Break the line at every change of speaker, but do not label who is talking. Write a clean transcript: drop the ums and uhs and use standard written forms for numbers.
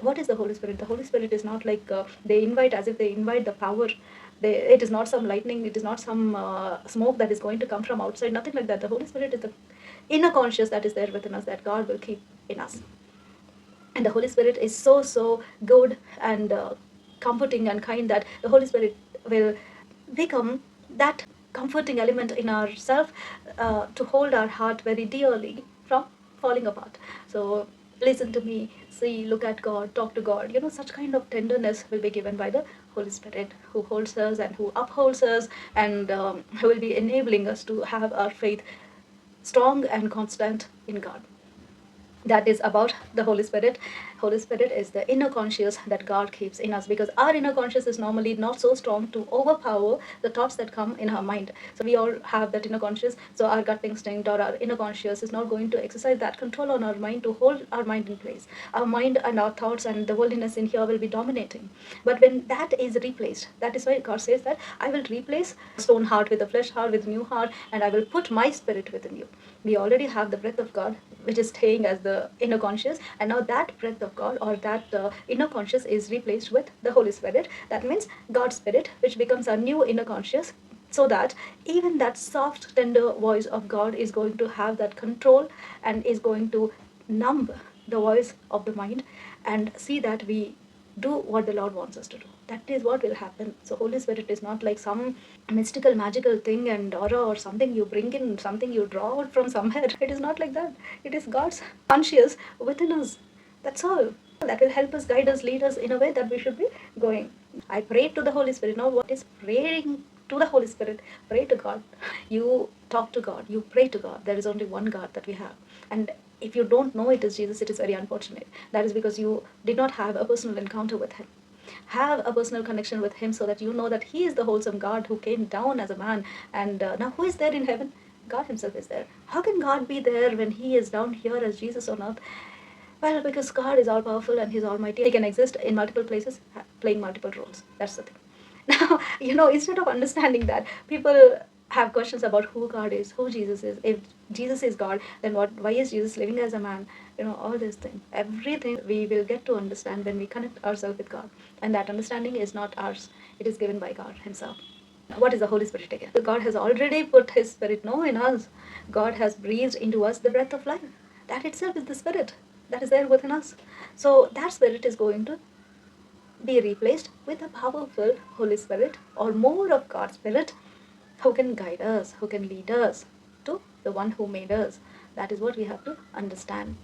What is the Holy Spirit? The Holy Spirit is not like they invite, as if they invite the power. It is not some lightning, it is not some smoke that is going to come from outside, nothing like that. The Holy Spirit is the inner conscious that is there within us, that God will keep in us. And the Holy Spirit is so, so good and comforting and kind, that the Holy Spirit will become that comforting element in ourself, to hold our heart very dearly from falling apart. So listen to me, see, look at God, talk to God. Such kind of tenderness will be given by the Holy Spirit, who holds us and who upholds us, and who will be enabling us to have our faith strong and constant in God. That is about the Holy Spirit. Holy Spirit is the inner conscious that God keeps in us, because our inner conscious is normally not so strong to overpower the thoughts that come in our mind. So we all have that inner conscious, so our gut instinct or our inner conscious is not going to exercise that control on our mind to hold our mind in place. Our mind and our thoughts and the worldliness in here will be dominating. But when that is replaced, that is why God says that I will replace stone heart with a flesh heart, with a new heart, and I will put my spirit within you. We already have the breath of God, which is staying as the inner conscious, and now that breath of God, or that inner conscious, is replaced with the Holy Spirit. That means God's Spirit, which becomes our new inner conscious, so that even that soft, tender voice of God is going to have that control and is going to numb the voice of the mind, and see that we do what the Lord wants us to do. That is what will happen. So Holy Spirit is not like some mystical, magical thing and aura, or something you bring in, something you draw out from somewhere. It is not like that. It is God's conscious within us. That's all. That will help us, guide us, lead us in a way that we should be going. I pray to the Holy Spirit. Now, what is praying to the Holy Spirit? Pray to God. You talk to God. You pray to God. There is only one God that we have. And if you don't know it is Jesus, it is very unfortunate. That is because you did not have a personal encounter with Him. Have a personal connection with Him, so that you know that He is the wholesome God who came down as a man. And now, who is there in heaven? God Himself is there. How can God be there when He is down here as Jesus on earth? Well, because God is all powerful and He's almighty. He can exist in multiple places, playing multiple roles. That's the thing. Now, instead of understanding that, people have questions about who God is, who Jesus is. If Jesus is God, then why is Jesus living as a man? All these things. Everything we will get to understand when we connect ourselves with God. And that understanding is not ours. It is given by God Himself. What is the Holy Spirit again? God has already put His Spirit in us. God has breathed into us the breath of life. That itself is the Spirit that is there within us. So that Spirit is going to be replaced with a powerful Holy Spirit, or more of God's Spirit, who can guide us, who can lead us to the one who made us. That is what we have to understand.